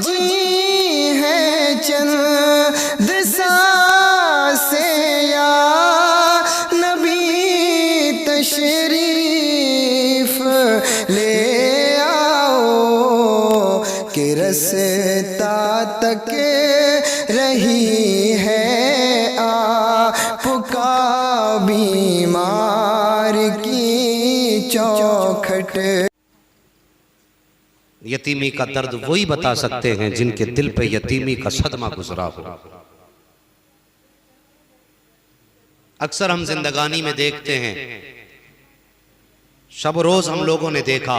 जी है चंद सांसें या नबी तशरीफ ले आओ कि रस्ता तक रही है आपका बीमार की चौखट। यतीमी का दर्द वही बता सकते हैं जिनके दिल पे यतीमी का सदमा गुजरा हो। अक्सर हम जिंदगानी में देखते हैं, शब रोज हम लोगों ने देखा,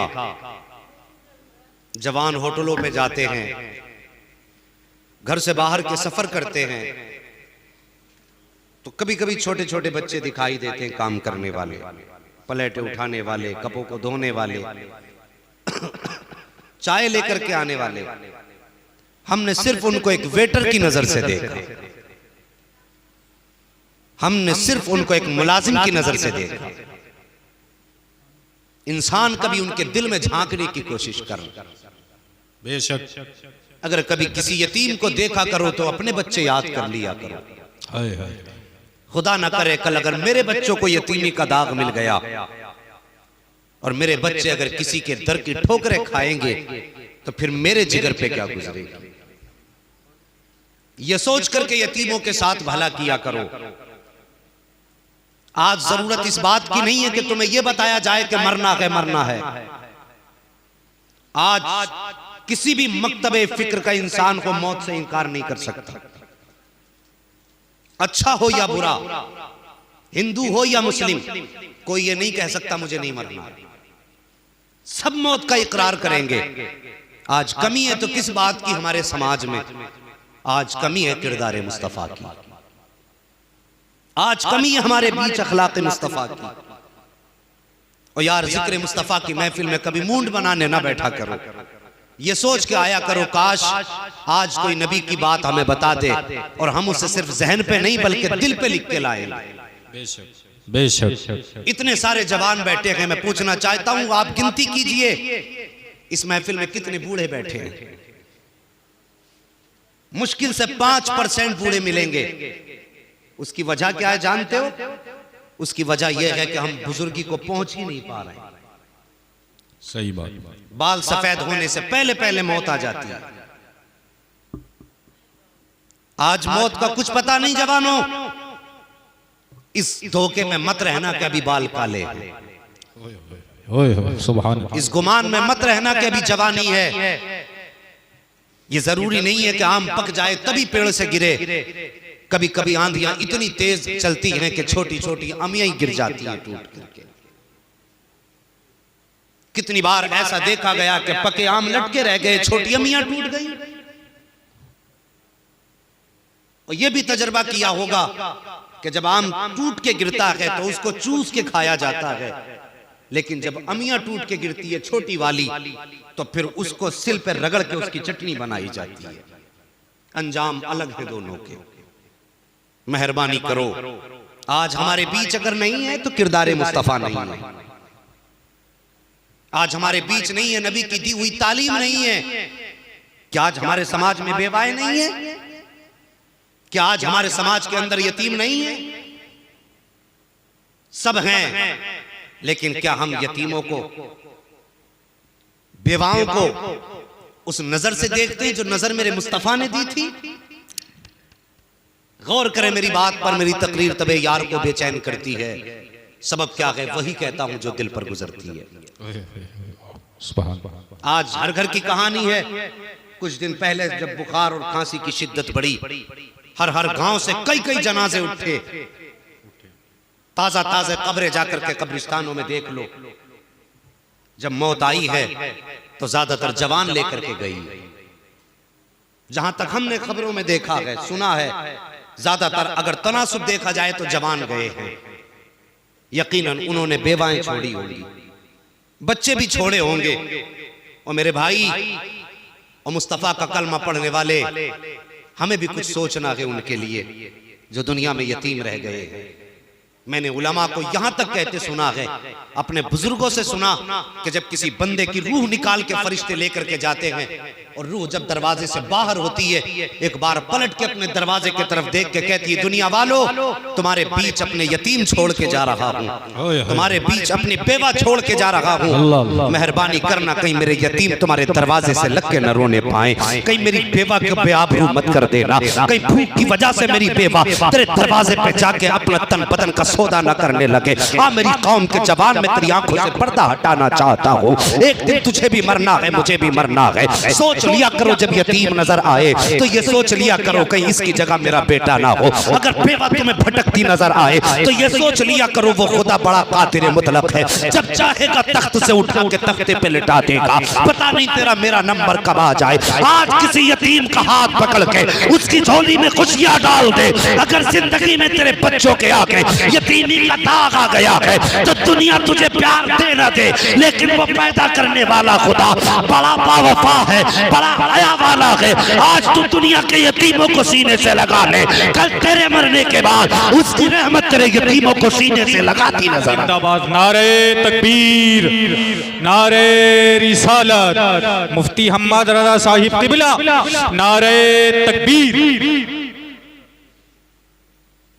जवान होटलों पे जाते हैं, घर से बाहर के सफर करते हैं, तो कभी कभी छोटे छोटे बच्चे दिखाई देते हैं, काम करने वाले, प्लेटें उठाने वाले, कपों को धोने वाले, चाय लेकर के आने वाले। हमने सिर्फ उनको एक वेटर की नजर से देखा, हमने सिर्फ उनको एक मुलाजिम की नजर से देखा। इंसान कभी उनके दिल में झांकने की कोशिश कर। बेशक अगर कभी किसी यतीम को देखा करो तो अपने बच्चे याद कर लिया करो। हाय हाय खुदा ना करे कल अगर मेरे बच्चों को यतीमी का दाग मिल गया और मेरे बच्चे अगर किसी के दर की ठोकरें खाएंगे तो फिर मेरे जिगर पे क्या गुजरेगी। यह सोच करके यतीमों के साथ भला किया करो। आज जरूरत इस बात की नहीं है कि तुम्हें यह बताया जाए कि मरना है। आज किसी भी मकतबे फिक्र का इंसान को मौत से इनकार नहीं कर सकता। अच्छा हो या बुरा, हिंदू हो या मुस्लिम, कोई ये नहीं कह सकता मुझे नहीं मरना। सब मौत का इकरार करेंगे। आज कमी है तो किस बात की हमारे समाज में? आज कमी है किरदार मुस्तफा की, आज कमी है हमारे बीच अखलाक मुस्तफा की। और यार जिक्र मुस्तफा की महफिल में कभी मूंड बनाने ना बैठा करो, ये सोच के आया करो काश आज कोई नबी की बात हमें बता दे और हम उसे सिर्फ जहन पे नहीं बल्कि दिल पे लिख के लाए। बेशक बेशक इतने सारे जवान बैठे हैं, मैं पूछना चाहता हूं आप गिनती कीजिए इस महफिल में कितने बूढ़े बैठे हैं। मुश्किल से 5% बूढ़े मिलेंगे। उसकी वजह क्या है जानते हो? उसकी वजह यह है कि हम बुजुर्गी को पहुंच ही नहीं पा रहे। सही बात। बाल सफेद होने से पहले पहले मौत आ जाती है। आज मौत का कुछ पता नहीं जवानों। इस धोखे में मत रहना कि अभी बाल काले हैं, सुभान। इस गुमान में मत रहना कि अभी जवानी है। ये जरूरी नहीं है कि आम पक जाए तभी पेड़ से गिरे। कभी कभी आंधियां इतनी तेज चलती हैं कि छोटी छोटी अमियां ही गिर जाती हैं टूट करके। कितनी बार ऐसा देखा गया कि पके आम लटके रह गए, छोटी अमियां टूट गई। और यह भी तजर्बा किया होगा कि जब आम टूट के गिरता है तो उसको चूस के खाया जाता है, लेकिन जब अमियां टूट के गिरती है छोटी वाली तो फिर उसको सिल पर रगड़ के उसकी चटनी बनाई जाती है। अंजाम अलग है दोनों के। मेहरबानी करो, आज हमारे बीच अगर नहीं है तो किरदार मुस्तफा नहीं है। आज हमारे बीच नहीं है, नबी की दी हुई तालीम नहीं है। क्या आज हमारे समाज में बेवाएं नहीं है? क्या आज हमारे समाज के अंदर यतीम नहीं है? सब हैं, लेकिन क्या हम यतीमों को, बेवाओं को उस नजर से देखते हैं जो नजर मेरे मुस्तफा ने दी थी? गौर करें मेरी बात पर। मेरी तकरीर तबे यार को बेचैन करती है। सबब क्या है? वही कहता हूं जो दिल पर गुजरती है। आज हर घर की कहानी है। कुछ दिन पहले जब बुखार और खांसी की शिद्दत बढ़ी, हर गांव से कई कई जनाजे उठे। ताजा ताजा कब्रें जाकर के कब्रिस्तानों में देख लो। जब मौत आई है तो ज्यादातर जवान लेकर के गई। जहां तक हमने खबरों में देखा है, सुना है, ज्यादातर अगर तनासुब देखा जाए तो जवान गए हैं। यकीनन उन्होंने बेवाएं छोड़ी होंगी, बच्चे भी छोड़े होंगे। और मेरे भाई और मुस्तफा का कलमा पढ़ने वाले, हमें भी कुछ सोचना है उनके लिए जो दुनिया में यतीम रह गए हैं। मैंने उलमा को यहां तक कहते सुना है, अपने बुजुर्गों से सुना कि जब किसी बंदे की रूह निकाल के फरिश्ते लेकर के जाते हैं और रूह जब दरवाजे से बाहर होती है, एक बार पलट के अपने दरवाजे की तरफ देख के कहती है, दुनिया वालों, तुम्हारे बीच अपने यतीम छोड़ के जा रहा हूँ, तुम्हारे बीच अपनी बेवा छोड़ के जा रहा हूँ। मेहरबानी करना कहीं मेरे यतीम तुम्हारे दरवाजे से लग के न रोने पाए, कहीं मेरी बेवा के बेआबरू मत कर देना, कहीं भूख की वजह से मेरी बेवा तेरे दरवाजे पे जाके अपना तन बदन का सौदा न करने लगे। मेरी कौम के जवान में तेरी आंखों से पर्दा हटाना चाहता हूँ। एक दिन तुझे भी मरना है, मुझे भी मरना है। सोच लिया करो जब यतीम नजर आए तो ये सोच लिया करो कहीं इसकी जगह मेरा बेटा ना हो। अगर बेवा तुम्हें भटकती नजर आए तो ये सोच लिया करो वो खुदा बड़ा कादिर मुतलक है, जब चाहेगा तख्त से उठा के तख्ते पे लिटा देगा। पता नहीं तेरा मेरा नंबर कब आ जाए। आज किसी यतीम का हाथ पकड़ के उसकी झोली में खुशियां डाल दे। अगर जिंदगी में तेरे बच्चों के आगे यतीमी का दाग आ गया है तो दुनिया तुझे प्यार दे ना दे, लेकिन वो पैदा करने वाला खुदा बड़ा बावफा है, बड़ा हया वाला है। आज तू दुनिया के यतीमों को सीने से लगा ले, कल तेरे मरने के बाद उसकी रहमत तेरे यतीमों को सीने से लगाती नजर। जिंदाबाद। नारे तकबीर, नारे रिसालत, मुफ्ती हम्मद रजा साहिब किबला, नारे तकबीर।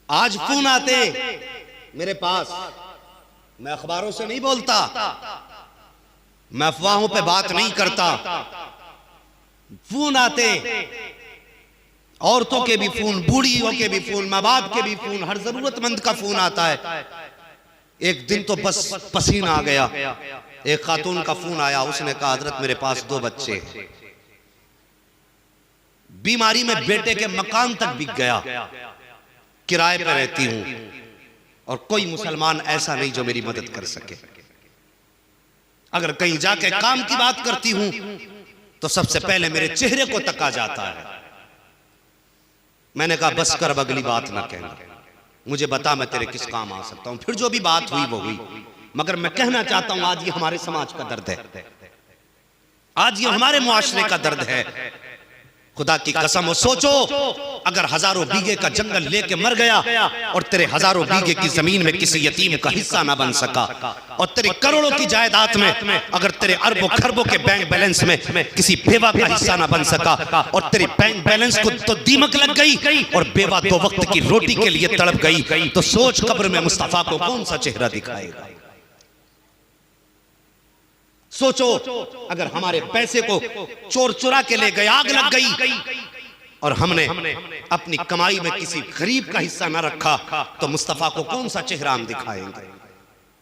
आज फोन आते मेरे पास, मैं अखबारों से नहीं बोलता, मैं अफवाहों पे बात नहीं करता। फोन आते, औरतों के भी फोन, बूढ़ियों के भी फोन, माँ बाप के भी फोन, हर जरूरतमंद का फोन आता है। एक दिन तो बस पसीना आ गया। एक खातून का फोन आया, उसने कहा हजरत मेरे पास 2 बच्चे, बीमारी में बेटे के मकान तक बिक गया, किराए पर रहती हूं और कोई मुसलमान ऐसा नहीं जो मेरी मदद कर सके। अगर कहीं जाके काम की बात करती हूं तो सबसे पहले मेरे चेहरे को तका जाता है। मैंने कहा बस कर, अब अगली बात ना कहना, मुझे बता मैं तेरे किस काम आ सकता हूं। फिर जो भी बात हुई वो हुई, मगर मैं कहना चाहता हूं आज ये हमारे समाज का दर्द है, आज ये हमारे मुआशरे का दर्द है। खुदा की कसम हो, सोचो अगर हजारों बीघे का जंगल लेके मर गया और तेरे हजारों बीघे की जमीन में किसी यतीम का हिस्सा ना बन सका, और तेरे करोड़ों की जायदाद में अगर तेरे अरबों खरबों के बैंक बैलेंस में किसी बेवा का हिस्सा ना बन सका, और तेरे बैंक बैलेंस को तो दीमक लग गई और बेवा 2 वक्त की रोटी के लिए तड़प गई, तो सोच कब्र में मुस्तफा को कौन सा चेहरा दिखाएगा। सोचो अगर हमारे पैसे को चोर चुरा के ले गए, आग लग गई और हमने अपनी कमाई में किसी गरीब का हिस्सा न रखा, तो मुस्तफा को कौन सा चेहरा हम दिखाएंगे।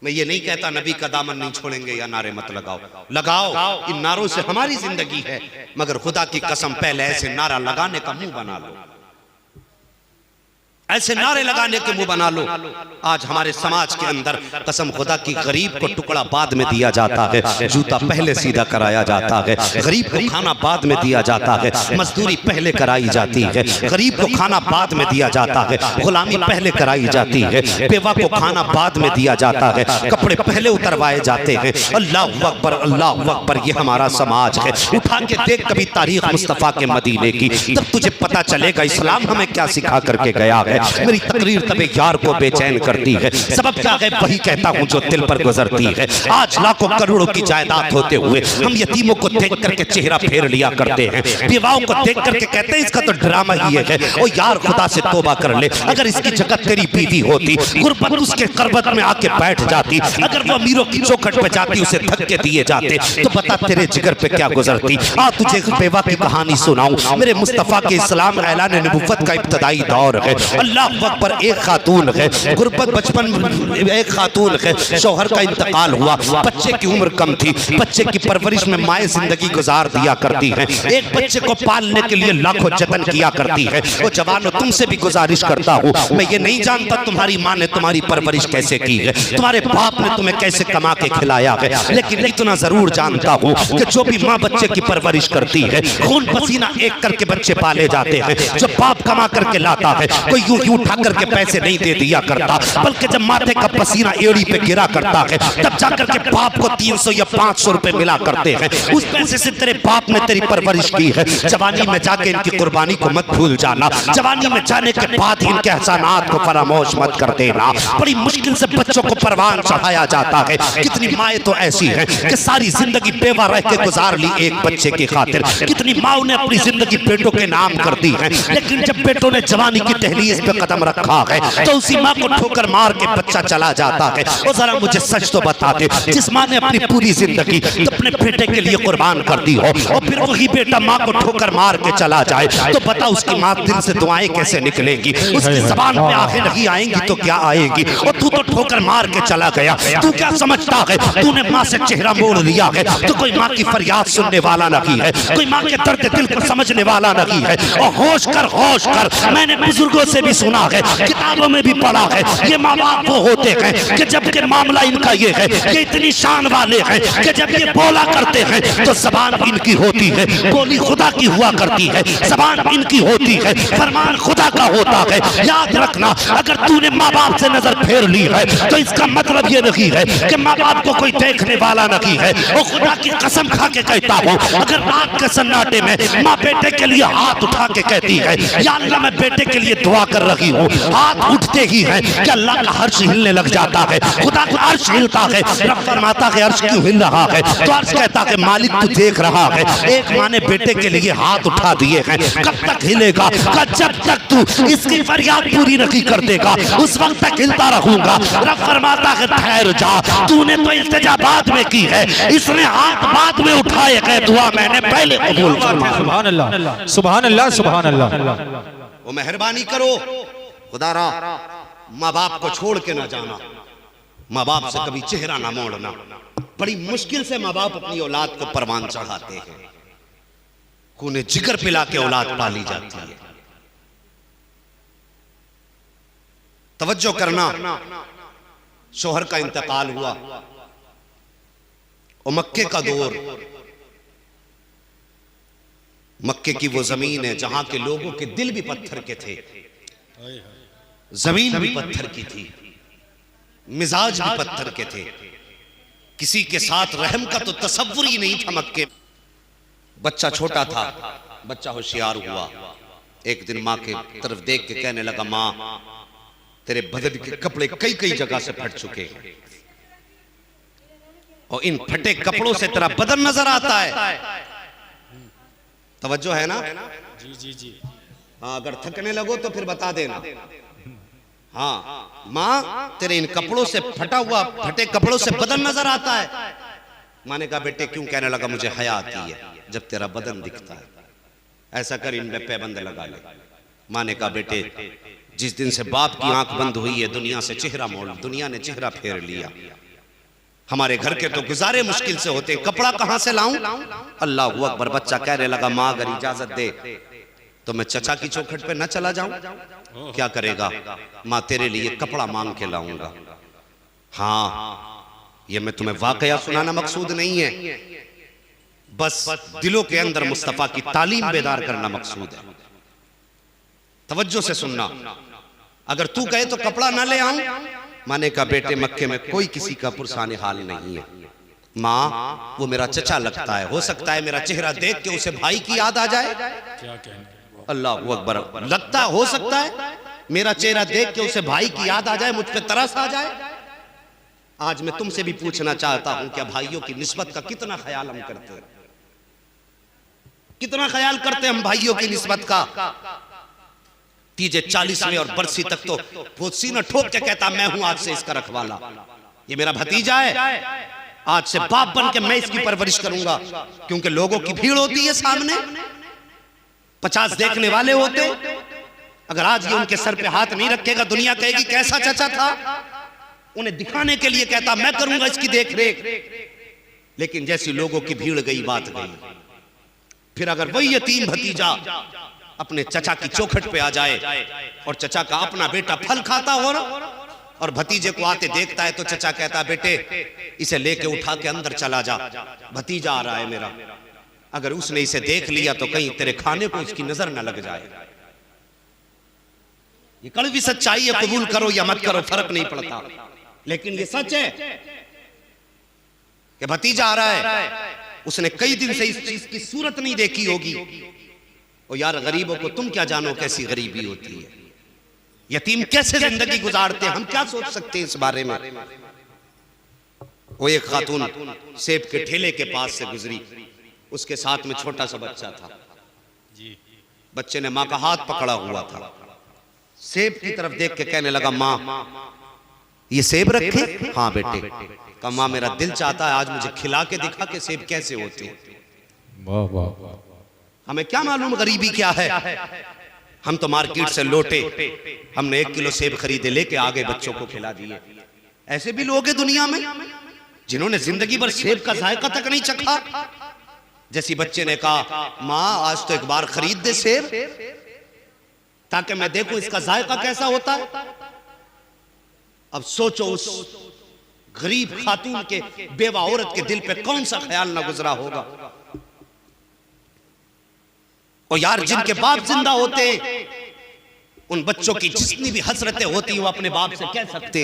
मैं ये नहीं कहता नबी का दामन नहीं छोड़ेंगे या नारे मत लगाओ, लगाओ, इन नारों से हमारी जिंदगी है, मगर खुदा की कसम पहले ऐसे नारा लगाने का मुंह बना लो, ऐसे नारे लगाने के मुंह बना लो। आज हमारे समाज के अंदर कसम खुदा की गरीब को टुकड़ा बाद में दिया जाता है, जूता पहले सीधा कराया जाता है, गरीब को खाना बाद में दिया जाता है, मजदूरी पहले कराई जाती है, गरीब को खाना बाद में दिया जाता है, गुलामी पहले कराई जाती है, बेवा को खाना बाद में दिया जाता है, कपड़े पहले उतरवाए जाते हैं। अल्लाह अकबर, अल्लाह अकबर, ये हमारा समाज है। उठा के देख कभी तारीख मुस्तफा के मदीने की, तब तुझे पता चलेगा इस्लाम हमें क्या सिखा करके गया है। मेरी तकरीर तबे यार को बेचैन करती है, सबब क्या है वही कहता हूँ जो दिल पर गुजरती है। आज लाखों करोड़ों की जायदाद होते हुए हम यतीमों को देख करके चेहरा फेर लिया करते हैं, विवाहों को देख करके कहते हैं इसका तो ड्रामा ही है। ओ यार खुदा से तौबा कर ले, अगर इसकी जगह तेरी बीवी होती, गुरबत उसके करबत में आके बैठ जाती, अगर वो अमीरों की चौखट पे जाती, उसे धक्के दिए जाते, तो बता तेरे जिगर पे क्या गुजरती। आ तुझे एक बेवा की कहानी सुनाऊं। मेरे मुस्तफा के इस्लाम ऐलान नबुव्वत का इब्तदाई दौर है। अल्लाह अकबर, एक खातून है, गुरबत बचपन, एक खातून है, शौहर का इंतकाल हुआ, बच्चे की उम्र कम थी, बच्चे की परवरिश में माए जिंदगी गुजार दिया करती है, एक बच्चे को पालने के लिए लाखों जतन किया करती है। वो जवानों तुमसे भी गुजारिश करता हूँ, मैं ये नहीं जानता तुम्हारी माँ ने तुम्हारी परवरिश कैसे की है, तुम्हारे बाप ने तुम्हें कैसे कमा के खिलाया है, लेकिन इतना जरूर जानता हूँ कि जो भी माँ बच्चे की परवरिश करती है, खून पसीना एक करके बच्चे पाले जाते हैं। जो बाप कमा करके लाता है, कोई यूं यूं उठा करके पैसे नहीं दे दिया करता, बल्कि जब माथे का पसीना एड़ी पे गिरा करता है तब जाकर के बाप को 300 या 500 रुपए मिला करते हैं। उस पैसे से तेरे बाप ने तेरी परवरिश की है। जवानी में जाके इनकी कुर्बानी को मत भूल जाना, जवानी में जाने के बाद इनके एहसानात को फरामोश मत कर देना। बड़ी मुश्किल से बच्चों को परवान चढ़ाया जाता है। कितनी माएँ तो ऐसी हैं कि सारी जिंदगी बेवा रह के गुजार ली एक बच्चे की खातिर। कितनी माओ ने अपनी जिंदगी बेटों के नाम कर दी है, लेकिन जब बेटों ने जवानी की दहलीज पे कदम रखा है तो उसी माँ को ठोकर मार के बच्चा चला जाता है। और जरा मुझे सच तो बता दे, जिस माँ ने अपनी पूरी जिंदगी अपने बेटे के लिए कुर्बान कर दी हो और फिर वही बेटा माँ को ठोकर मार के चला जाए तो बता उसकी माँ दिल से दुआएं कैसे निकलेंगी? उसकी जबान पे आंखें नहीं आएंगी तो क्या आएगी? और तू तो ठोकर मार के चला गया। तू क्या समझता है तूने माँ से चेहरा मोड़ लिया है? तो कोई माँ की फरियाद सुनने वाला नहीं है, कोई माँ के दर्द दिल को समझने वाला नहीं है। और होश कर मैंने बुजुर्गों से भी सुना है, किताबों में भी पढ़ा है, ये माँ बाप वो होते हैं कि जबकि मामला इनका ये है, ये इतनी शान वाले हैं कि जब ये बोला करते हैं तो जबान इनकी होती है, गोली खुदा की हुआ करती है, जबान इनकी होती है, फरमान खुदा का होता है। याद रखना, अगर तूने माँ बाप से नजर फेर ली है तो इसका मतलब ये नहीं है कि माँ बाप को कोई देखने वाला नहीं है। और खुदा की कसम खा के कहता हूँ, अगर रात के सन्नाटे में माँ बेटे के लिए हाथ उठा के कहती है या अल्लाह मैं बेटे के लिए दुआ कर रही हूँ, हाथ उठते ही है कि अल्लाह का अर्श हिलने लग जाता है। खुदा का अर्श हिलता है। रब फरमाता है अर्श क्यों हिल रहा है? तो अर्श कहता है मालिक तू देख रहा है, एक माँ ने बेटे के लिए हाथ उठा दिए हैं, कब तक हिलेगा? जब तक तू इसकी फरियाद पूरी नहीं कर देगा उस वक्त तक हिलता रहूंगा। रब फरमाता है ठहर जा, तूने तो इल्तिजा बाद में की है, इसने हाथ बाद में उठाए गए, दुआ मैंने पहले कबूल फरमा। सुभान अल्लाह, सुभान अल्लाह, सुभान अल्लाह। वो मेहरबानी करो खुदारा, माँ बाप को छोड़ के ना जाना, माँ बाप से कभी चेहरा ना मोड़ना। बड़ी मुश्किल से माँ बाप अपनी औलाद को परवान चढ़ाते हैं, खूने जिगर पिला के औलाद पाली जाती है। तवज्जो करना, शोहर का इंतकाल हुआ और मक्के का दौर, मक्के की वो जमीन है जहां के लोगों के दिल भी पत्थर के थे, जमीन भी पत्थर की थी, मिजाज भी पत्थर के थे, किसी के साथ रहम का तो तसव्वुर ही नहीं था मक्के। बच्चा छोटा था, बच्चा होशियार हुआ। एक दिन माँ के तरफ देख के कहने लगा, माँ तेरे बदन के कपड़े कई कई जगह से फट चुके हैं और इन फटे कपड़ों से तेरा बदन नजर आता है। तवज्जो है ना? जी जी जी। हाँ, अगर थकने लगो तो फिर बता देना। हाँ माँ तेरे इन कपड़ों से फटा हुआ फटे कपड़ों से बदन नजर आता है। माँ ने कहा बेटे क्यों? कहने लगा मुझे हया आती है जब तेरा बदन दिखता है, ऐसा कर इनमें पैबंद लगा ले। माँ ने कहा बेटे जिस दिन से बाप की आंख बंद हुई है दुनिया से चेहरा मोड़, दुनिया ने चेहरा फेर लिया। हमारे घर के तो गुजारे मुश्किल से होते, कपड़ा कहां से लाऊं? अल्लाह अकबर। बच्चा कहने लगा माँ अगर इजाजत दे तो मैं चचा की चौखट पे न चला जाऊं? क्या करेगा? माँ तेरे लिए कपड़ा मांग के लाऊंगा। हाँ ये मैं तुम्हें वाकया सुनाना मकसूद नहीं है, बस दिलों के अंदर मुस्तफा की तालीम बेदार करना मकसूद है। तवज्जो से सुनना, अगर तू कहे तो कपड़ा ना ले आऊं? माने का बेटे मक्के में कोई किसी का पुरसाने हाल नहीं है। माँ वो मेरा चचा लगता है, हो सकता है मेरा चेहरा देख के उसे भाई की याद आ जाए। क्या कहने? अल्लाह अकबर। लगता हो सकता है मेरा चेहरा देख के उसे भाई की याद आ जाए, मुझ पे तरस आ जाए। आज मैं तुमसे भी पूछना चाहता हूं क्या भाइयों की निस्बत का कितना ख्याल हम करते हैं? कितना ख्याल करते हैं हम भाइयों की निस्बत का? तीजे 40वें और बरसी तक तो वो सीना ठोक के कहता मैं हूं आज से इसका रखवाला, ये मेरा भतीजा है, आज से बाप बन के मैं इसकी परवरिश करूंगा। क्योंकि लोगों की भीड़ होती है सामने, 50 देखने वाले होते। अगर आज ये उनके सर पे हाथ नहीं रखेगा दुनिया कहेगी कैसा चचा था। उन्हें दिखाने के लिए कहता मैं करूंगा इसकी देख रेख, लेकिन जैसी लोगों की भीड़ गई बात गई। फिर अगर वही यतीम भतीजा अपने चचा की चौखट पे आ जाए और चचा का अपना बेटा फल खाता हो और भतीजे को आते देखता है तो चचा कहता बेटे इसे लेके उठा के अंदर चला जा, भतीजा आ रहा है मेरा। अगर उसने इसे देख लिया तो कहीं तेरे खाने को उसकी नजर न लग जाए। ये कड़वी सच्चाई है, कबूल करो या मत करो फर्क नहीं पड़ता, लेकिन ये सच है कि भतीजा आ रहा है, उसने कई दिन से इस चीज की सूरत नहीं देखी होगी। और यार गरीबों को तुम क्या जानो कैसी गरीबी होती है, यतीम कैसे जिंदगी गुजारते हैं, हम क्या सोच सकते हैं इस बारे में। वो एक खातून सेब के ठेले के पास से गुजरी, उसके साथ में छोटा सा बच्चा था। बच्चे ने माँ का हाथ पकड़ा हुआ था, सेब की तरफ देख के कहने लगा, माँ ये सेब रखे? हाँ बेटे। कहा माँ मेरा दिल चाहता है आज मुझे खिला के दिखा के सेब कैसे होते हैं। वाह वाह, हमें क्या मालूम गरीबी क्या है, हम तो मार्केट से लौटे, हमने 1 किलो सेब खरीदे लेके आगे बच्चों को खिला दिए। ऐसे भी लोग हैं दुनिया में जिन्होंने जिंदगी भर सेब का जायका तक नहीं चखा। जैसी बच्चे ने कहा, माँ आज तो एक बार खरीद दे सेब ताकि मैं देखूं इसका जायका कैसा होता है। अब सोचो उस गरीब खातून के, बेवा औरत के दिल पे कौन सा ख्याल ना गुजरा होगा। और यार जिनके बाप जिंदा होते उन बच्चों की जितनी भी हसरतें होती वो अपने बाप से कह सकते।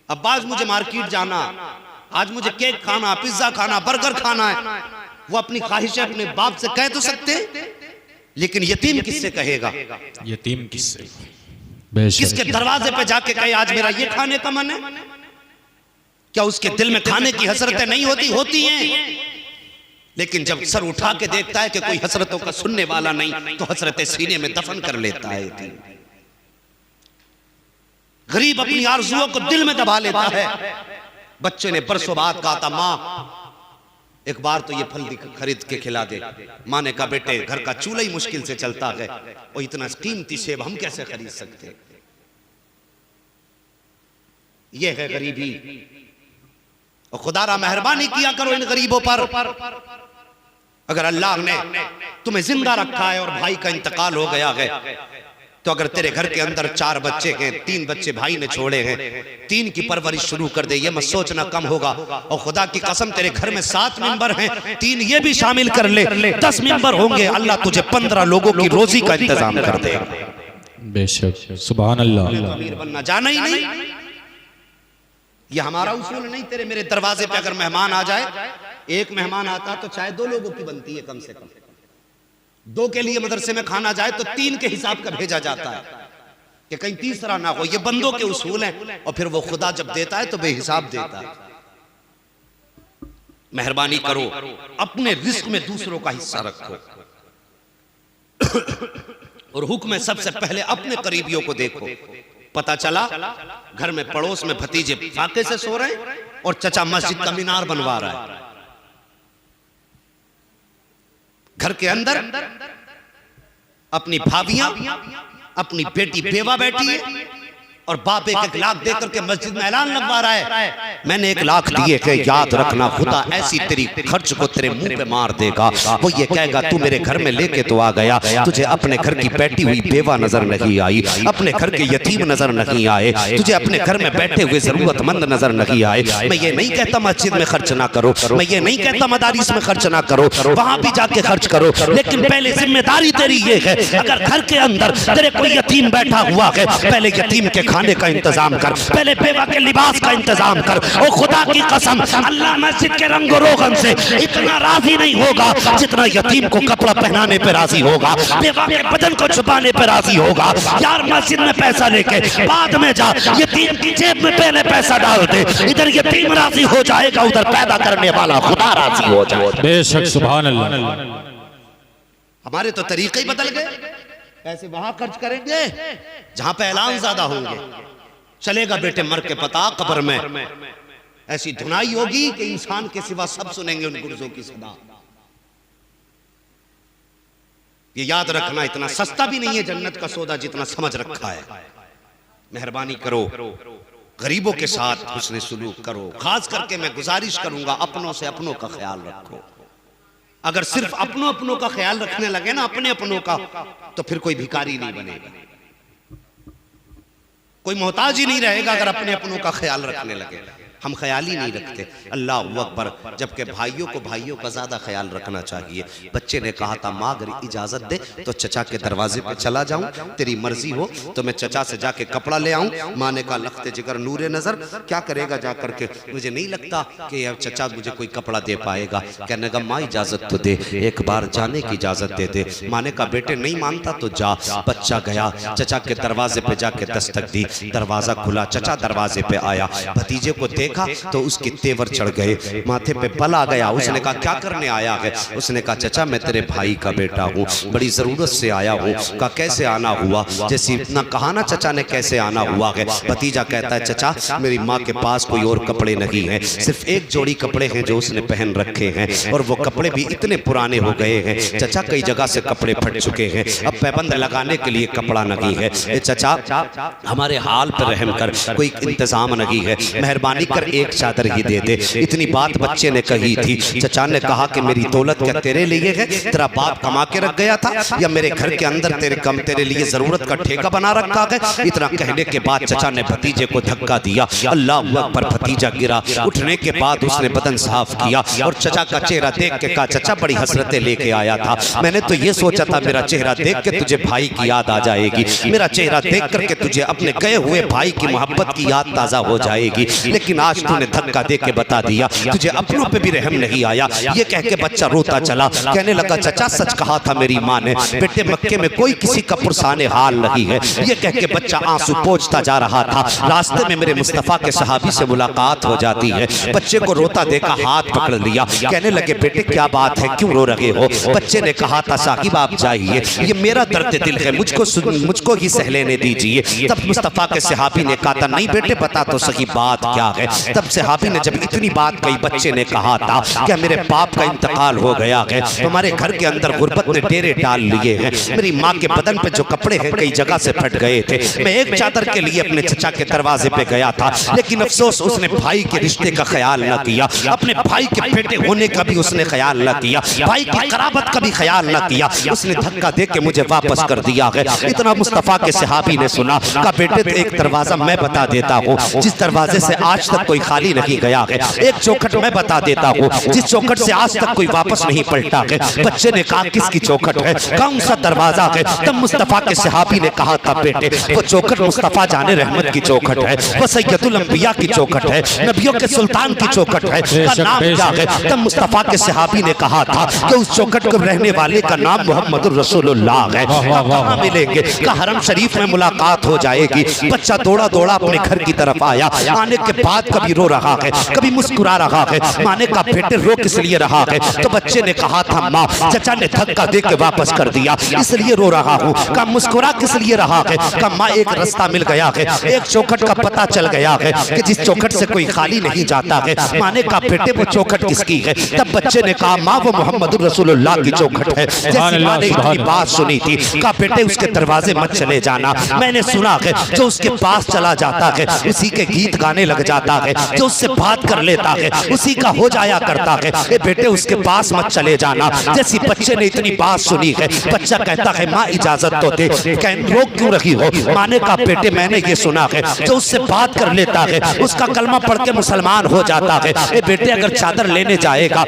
अब आज मुझे मार्केट जाना, आज मुझे केक खाना, पिज्जा खाना, बर्गर खाना है, वो अपनी ख्वाहिशें अपने बाप से कह तो सकते, लेकिन यतीम किससे कहेगा? यतीम किससे? किसके दरवाजे पे जाके कहे आज मेरा ये खाने का मन है? क्या उसके दिल में खाने की हसरतें नहीं होती? होती हैं, लेकिन जब सर उठा के देखता है कि कोई हसरतों का सुनने वाला नहीं, तो हसरतें सीने में दफन कर लेता है यतीम। गरीब अपनी आरज़ुओं को दिल में दबा लेता है। बच्चे ने बरसों बाद कहा था, माँ एक बार तो ये फल खरीद के खिला दे। माँ ने कहा, बेटे घर का चूल्हा ही मुश्किल से चलता है और इतना कीमती सेब हम कैसे खरीद सकते? ये है गरीबी। और खुदारा मेहरबानी किया करो इन गरीबों पर। अगर अल्लाह ने तुम्हें जिंदा रखा है और भाई का इंतकाल हो गया है, तो अगर तेरे घर के अंदर 4 बच्चे हैं, 3 बच्चे भाई ने छोड़े हैं, 3 की परवरिश शुरू कर दे, ये मत सोचना कम होगा। और खुदा की कसम तेरे घर में 7 मेंबर हैं, 3 ये भी शामिल कर ले, 10 मेंबर होंगे, अल्लाह तुझे 15 लोगों की रोजी का इंतजाम कर देगा। बेशक, सुभान अल्लाह। अमीर बनना जाना ही नहीं, ये हमारा उसूल नहीं। तेरे मेरे दरवाजे पे अगर मेहमान आ जाए, एक मेहमान आता तो चाहे 2 लोगों की बनती है कम से कम। 2 के लिए मदरसे में खाना जाए तो 3 के हिसाब का भेजा जाता है कि कहीं तीसरा ना हो। ये बंदों के उसूल हैं, और फिर वो खुदा जब देता है तो बेहिसाब देता है। मेहरबानी करो, अपने रिस्क में दूसरों का हिस्सा रखो। और हुक्म है सबसे पहले अपने करीबियों को देखो। पता चला घर में पड़ोस में भतीजे फाके से सो रहे हैं और चचा मस्जिद का मीनार बनवा रहा है। घर के अंदर अपनी भाभियां, अपनी बेटी बेवा बैठी है और बाप 1-1 लाख देकर के मस्जिद में ऐलान लगवा रहा है, मैंने 1 लाख दिए कि याद रखना खुदा ऐसी तेरी खर्च को तेरे मुंह पे मार देगा। वो ये कहेगा तू मेरे घर में लेके तो आ गया, तुझे अपने घर की बैठी हुई बेवा नजर नहीं आई, अपने घर के यतीम नजर नहीं आए, तुझे अपने घर में बैठे हुए जरूरतमंद नजर नहीं आए। मैं ये नहीं कहता मस्जिद में खर्च ना करो, मैं ये नहीं कहता मदारिस में खर्च ना करो, वहां भी जाके खर्च करो, लेकिन पहले जिम्मेदारी तेरी ये है, अगर घर के अंदर तेरे कोई यतीम बैठा हुआ है, पहले यतीम के खाने का इंतजाम कर, पहले बेवा के लिबास का इंतजाम कर। और खुदा की कसम अल्लाह मस्जिद के रंगो रोगन से इतना राजी नहीं होगा जितना यतीम को कपड़ा पहनाने पे राजी होगा, बेवा के बदन को छुपाने पे राजी होगा। यार मस्जिद में पैसा लेके बाद में जा, यतीम की जेब में पहले पैसा डाल दे, इधर यतीम राजी हो जाएगा, उधर पैदा करने वाला खुदा राजी हो जाएगा। बेशक, सुभान अल्लाह। हमारे तो तरीके ही बदल गए, पैसे वहां खर्च करेंगे जहां पे ऐलान ज्यादा होंगे। चलेगा बेटे मर के पता कब्र में ऐसी धुनाई होगी कि इंसान के सिवा सब सुनेंगे उन गुर्जों की सदा। ये याद रखना, इतना सस्ता भी नहीं है जन्नत का सौदा जितना समझ रखा है। मेहरबानी करो, गरीबों के साथ हुस्न सुलूक करो। खास करके मैं गुजारिश करूंगा अपनों से अपनों का ख्याल रखो। अगर सिर्फ अपनों का ख्याल रखने लगे ना, अपनों का, तो फिर कोई भिखारी नहीं बनेगा, कोई मोहताज ही नहीं रहेगा अगर अपनों का ख्याल रखने लगे। हम ख्याल ही नहीं रखते। अल्लाह अकबर। जबकि भाइयों को भाइयों का ज्यादा ख्याल रखना चाहिए। बच्चे ने कहा था माँ अगर इजाजत दे तो चचा के दरवाजे पे चला जाऊं, तेरी मर्जी हो तो मैं चचा से जाके कपड़ा ले आऊं। माँ ने कहा लख्ते जिगर नूरे नजर, क्या करेगा जा करके, मुझे नहीं लगता कि अब चचा मुझे कोई कपड़ा दे पाएगा। कहने का माँ इजाजत तो दे, एक बार जाने की इजाजत दे दे। माँ ने कहा बेटे नहीं मानता तो जा। बच्चा गया, चचा के दरवाजे पे जाके दस्तक दी, दरवाजा खुला, चचा दरवाजे पे आया। भतीजे को देखा तो उसके तेवर चढ़ गए, माथे पे बल आ गया। उसने कहा क्या करने आया है? उसने कहा चचा मैं तेरे भाई का बेटा हूँ, बड़ी जरूरत से आया हूँ। कहा कैसे आना हुआ? जैसे इतना कहा ना चचा ने कैसे आना हुआ है। भतीजा कहता है चचा मेरी माँ के पास कोई और कपड़े नहीं है, सिर्फ एक जोड़ी कपड़े हैं जो उसने पहन रखे हैं, और वो कपड़े भी इतने पुराने हो गए हैं चचा, कई जगह से कपड़े फट चुके हैं, अब पैबंद लगाने के लिए कपड़ा नहीं है। चचा हमारे हाल पर रहम कर, कोई इंतजाम नहीं है, मेहरबानी कर एक चादर ही दे दे। इतनी बात बच्चे ने कही थी। चचा ने कहा कि मेरी दौलत क्या तेरे लिए है? तेरा बाप कमा के रख गया था, या मेरे घर के अंदर तेरे लिए जरूरत का ठेका बना रखा है? इतना कहने के बाद चचा ने भतीजे को धक्का दिया। अल्लाह अकबर। भतीजा गिरा, उठने के बाद उसने बदन साफ किया और चचा का चेहरा देख के कहा चचा बड़ी हसरतें लेके आया था, मैंने तो ये सोचा था मेरा चेहरा देख के तुझे भाई की याद आ जाएगी, मेरा चेहरा देख करके तुझे अपने गए हुए भाई की मोहब्बत की याद ताजा हो जाएगी, लेकिन आज तूने धक्का दे के बता दिया, तुझे अपनों पे भी रहम नहीं आया। ये कह के बच्चा रोता चला, कहने लगा चचा सच कहा था मेरी माँ ने, बेटे मक्के में कोई किसी का पुरसाने हाल नहीं है। ये कह के बच्चा आंसू पोंछता जा रहा था। रास्ते में मेरे मुस्तफा के सहाबी से मुलाकात हो जाती है। बच्चे को रोता देखा, हाथ पकड़ लिया, कहने लगे बेटे क्या बात है, क्यों रो रहे हो? बच्चे ने कहा था साहिब आप जाइए, ये मेरा दर्द दिल है, मुझको ही सह लेने दीजिए। तब मुस्तफा के सहाबी ने कहा था नहीं बेटे बता तो सही बात क्या है। तब सहाबी ने जब इतनी बात कही, बच्चे ने कहा था क्या मेरे बाप का इंतकाल हो गया है, तुम्हारे घर के अंदर गुर्बत ने डेरे डाल लिए हैं, मेरी माँ के बदन पे जो कपड़े हैं कई जगह से फट गए थे, मैं एक चादर के लिए अपने चचा के दरवाजे पे गया था, लेकिन अफसोस उसने भाई के रिश्ते का ख्याल न किया, अपने भाई के बेटे होने का भी उसने ख्याल न किया, भाई की कराबत का भी ख्याल न किया, उसने धक्का दे के मुझे वापस कर दिया है। इतना मुस्तफा के सहाबी ने सुना, कहा बेटे तो एक दरवाजा मैं बता देता हूँ जिस दरवाजे से आज तक कोई खाली नहीं गया है, एक चौखट मैं बता देता हूँ जिस चौखट से आज तक कोई वापस नहीं पलटा है। बच्चे ने कहा किसकी चौखट है, कौन सा दरवाजा है? तब मुस्तफा के सहाबी ने कहा था बेटे वो चौखट मुस्तफा जाने रहमत की चौखट है, वो सैयदुल अंबिया की चौखट है, नबियों के सुल्तान की चौखट है, का नाम क्या है? तब मुस्तफा के सहाबी ने कहा था कि उस चौखट को रहने वाले का नाम मोहम्मदुर रसूलुल्लाह है। कहाँ मिलेंगे? का हरम शरीफ में मुलाकात हो जाएगी। बच्चा दौड़ा दौड़ा अपने घर की तरफ आया, आने के बाद कभी रो रहा है कभी मुस्कुरा रहा है। माँ ने कहा बेटे रो किस लिए रहा है? तो बच्चे ने कहा था माँ चचा ने धक्का दे के वापस कर दिया इसलिए रो रहा हूँ। कहा मुस्कुरा किस लिए रहा है? कहा माँ एक रास्ता मिल गया है, एक चौखट का पता चल गया है कि जिस चौखट से कोई खाली नहीं जाता है। माँ ने कहा बेटे वो चौखट किसकी है? तब बच्चे ने कहा माँ वो मोहम्मदुर रसूलुल्लाह की चौखट है। जैसी माँ ने इतनी बात सुनी थी, कहा बेटे उसके दरवाजे मत चले जाना, मैंने सुना है जो उसके पास चला जाता है उसी के गीत गाने लग जाता है, जो उससे बात कर लेता है उसी का हो जाया करता है, ए बेटे उसके पास मत चले जाना। जैसी बच्चे ने इतनी बात सुनी है, बच्चा कहता है माँ इजाजत तो दे, रोक क्यों रही हो? माँ ने कहा बेटे मैंने ये सुना है जो उससे बात कर लेता है उसका कलमा पढ़ के मुसलमान हो जाता है। ए बेटे अगर चादर लेने जाएगा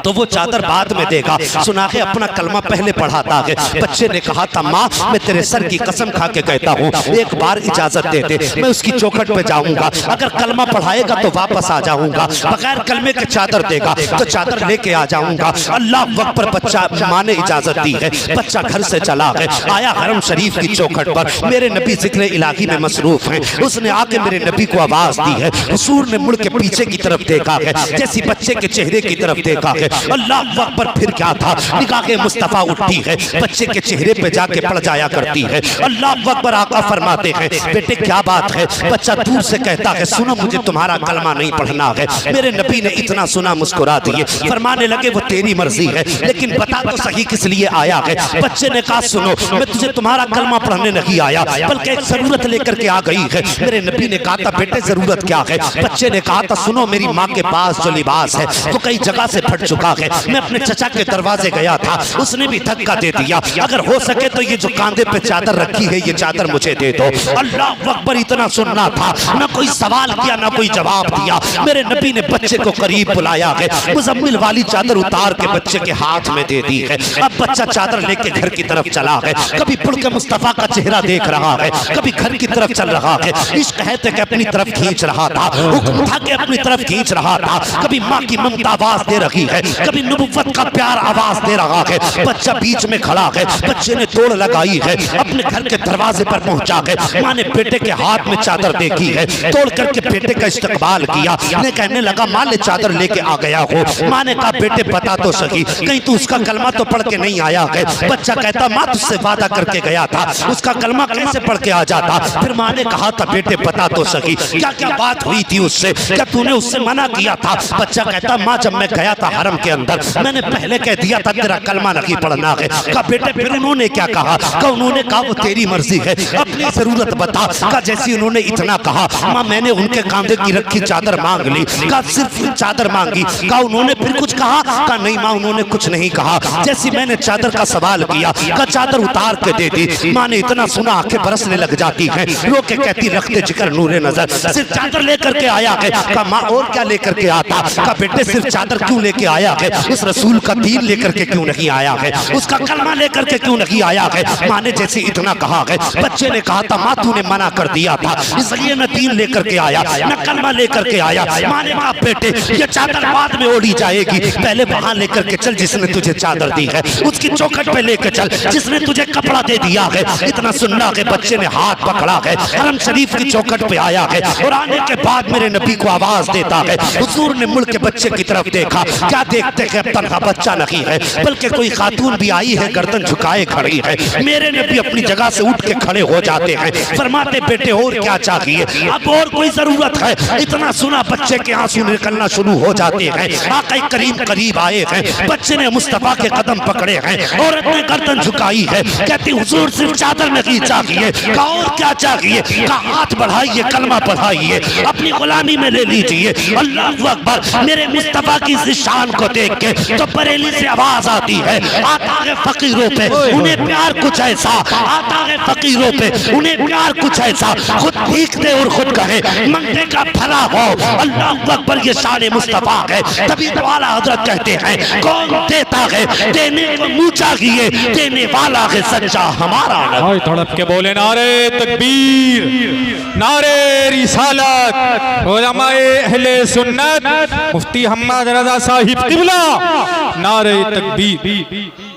तो वो चादर बाद में देगा, सुना है अपना कलमा पहले पढ़ाता है। बच्चे ने कहा था माँ मैं तेरे सर की कसम खा के कहता हूँ एक बार इजाजत दे दे, मैं उसकी चौखट पे जाऊंगा, अगर कलमा पढ़ाएगा तो वापस आ जाऊंगा, बगैर कलमे के चादर देगा तो चादर लेके आ जाऊंगा। अल्लाह अकबर। बच्चा माँ ने इजाजत दी है, बच्चा घर से चला है, आया हरम शरीफ की चौखट पर, मेरे नबी जिक्र इलाही में मसरूफ हैं, उसने आके मेरे नबी को आवाज दी है। हुजूर ने मुड़ के पीछे की तरफ देखा है, जैसी बच्चे के चेहरे की तरफ देखा है, अल्लाह अकबर। फिर क्या था, निगाहे मुस्तफा उठती है, बच्चे के चेहरे पे जाके पड़ जाया करती है। अल्लाह अकबर। आका फरमाते हैं बेटे क्या बात है? बच्चा दूर से कहता है सुनो मुझे तुम्हारा कलमा नहीं पढ़ना है। मेरे नबी ने इतना सुना मुस्कुरा दिए, फरमाने लगे वो तेरी मर्जी है लेकिन बता तो सही किस लिए आया है? बच्चे ने कहा सुनो मैं तुझे तुम्हारा कलमा पढ़ने नहीं आया बल्कि एक जरूरत लेकर के आ गई है। मेरे नबी ने कहा था बेटे जरूरत क्या है? बच्चे ने कहा था सुनो मेरी माँ के पास जो लिबास है वो कई जगह से फट चुका है, मैं अपने चचा के दरवाजे गया था उसने भी धक्का दे दिया, अगर हो सके तो ये जो कांधे पे चादर रखी है ये चादर मुझे दे दो। अल्लाह अकबर। इतना सुनना था, न कोई सवाल किया ना कोई जवाब दिया। मेरे नबी ने बच्चे को करीब बुलाया है, मुजम्मिल वाली चादर उतार के बच्चे के हाथ में दे दी है। अब बच्चा चादर लेके घर की तरफ चला है। कभी पुड़ के मुस्तफा का चेहरा देख रहा है, कभी घर की तरफ चल रहा है। इश्क है कि अपनी तरफ खींच रहा था, हुक्म था कि अपनी तरफ खींच रहा था। कभी माँ की ममता आवाज दे रही है, कभी नबुव्वत का प्यार आवाज दे रहा है। बच्चा बीच में खड़ा है, बच्चे ने दौड़ लगाई है, अपने घर के दरवाजे पर पहुंचा है। माँ ने बेटे के हाथ में चादर देखी है, तोड़ करके बेटे का इस्तकबाल किया। ने कहने लगा माँ ले चादर लेके आ गया हो। माँ ने कहा बेटे बता तो सही, कहीं तू उसका कलमा तो पढ़ के नहीं आया है। बच्चा कहता माँ तुझसे वादा करके गया था, उसका कलमा कैसे पढ़ के आ जाता। फिर माँ ने कहा था बेटे बता तो सही, क्या क्या बात हुई थी उससे, क्या तूने उससे मना किया था। बच्चा कहता माँ जब मैं गया था हरम के अंदर, मैंने पहले कह दिया था तेरा कलमा नहीं पढ़ना है। कहा बेटे फिर उन्होंने क्या कहा। कहा उन्होंने कहा वो तेरी मर्जी है, अपनी जरूरत बता। कहा जैसी उन्होंने इतना कहा माँ मैंने उनके कांधे की रखी चादर मांग ली। कहा सिर्फ चादर मांगी। कहा उन्होंने फिर कुछ कहा। कहा नहीं माँ उन्होंने कुछ नहीं कहा। जैसी मैंने चादर का सवाल किया, कहा चादर उतार के दे दी। माँ ने इतना सुना आंखें बरसने लग जाती हैं, रो के कहती रखते जिक्र नूरे नजर, सिर्फ चादर लेकर के आया है। कहा माँ और क्या लेकर के आता। कहा बेटे सिर्फ चादर क्यों लेके आया है, उस रसूल का दीन लेकर के क्यों नहीं आया है, उसका कलमा लेकर के क्यों नहीं आया है। माँ ने जैसे इतना कहा है, बच्चे ने कहा था माँ तूने मना कर दिया था, इसलिए मैं दीन लेकर के आया, मैं कलमा लेकर के आया। माँ ने कहा बेटे ये चादर बाद में ओढ़ी जाएगी, पहले वहां लेकर के चल जिसने तुझे चादर दी है, उसकी चौखट पे लेकर चल जिसने तुझे कपड़ा दे दिया है। इतना सुनना है बच्चे ने हाथ पकड़ा है, हरम शरीफ की चौखट पे आया है और आने के बाद मेरे नबी को आवाज देता है। हुजूर ने मुड़ के बच्चे की तरफ देखा, क्या देखते हैं तनहा बच्चा नहीं है बल्कि कोई खातून भी आई है, गर्दन झुकाए खड़ी है। मेरे नबी अपनी जगह से उठ के खड़े हो जाते हैं, फरमाते बेटे और क्या चाहिए, अब और कोई जरूरत है। इतना सुना बच्चे के आंसू निकलना शुरू हो जाते हैं। आका करीम करीब आए हैं, बच्चे ने मुस्तफा के कदम पकड़े हैं, औरत ने गर्दन झुकाई है, कहती हुजूर सिर्फ चादर नहीं चाहिए। कहा और क्या चाहिए। कहा हाथ बढ़ाइए, कलमा पढ़ाइए, अपनी गुलामी में ले लीजिए। अल्लाहु अकबर। मेरे मुस्तफा की इस शान को देख के तो बरेली से आवाज आती है, आता है फकीरों पे उन्हें प्यार कुछ ऐसा, आता है फकीरों पे उन्हें प्यार कुछ ऐसा, खुद भीख दे और खुद कहे मंगने का भला हो। अल्लाहु अकबर। ये शान मुस्तफा है। तभी तो आला हजरत कहते हैं कौन देता है देने को मुंह चाहिए, देने वाला है सच्चा हमारा। हाय तड़प के बोले नारे तकबीर, नारे रिसालत, उलमाए अहले सुन्नत, मुफ्ती हम्मद रजा साहिब किबला, नारे तकबीर।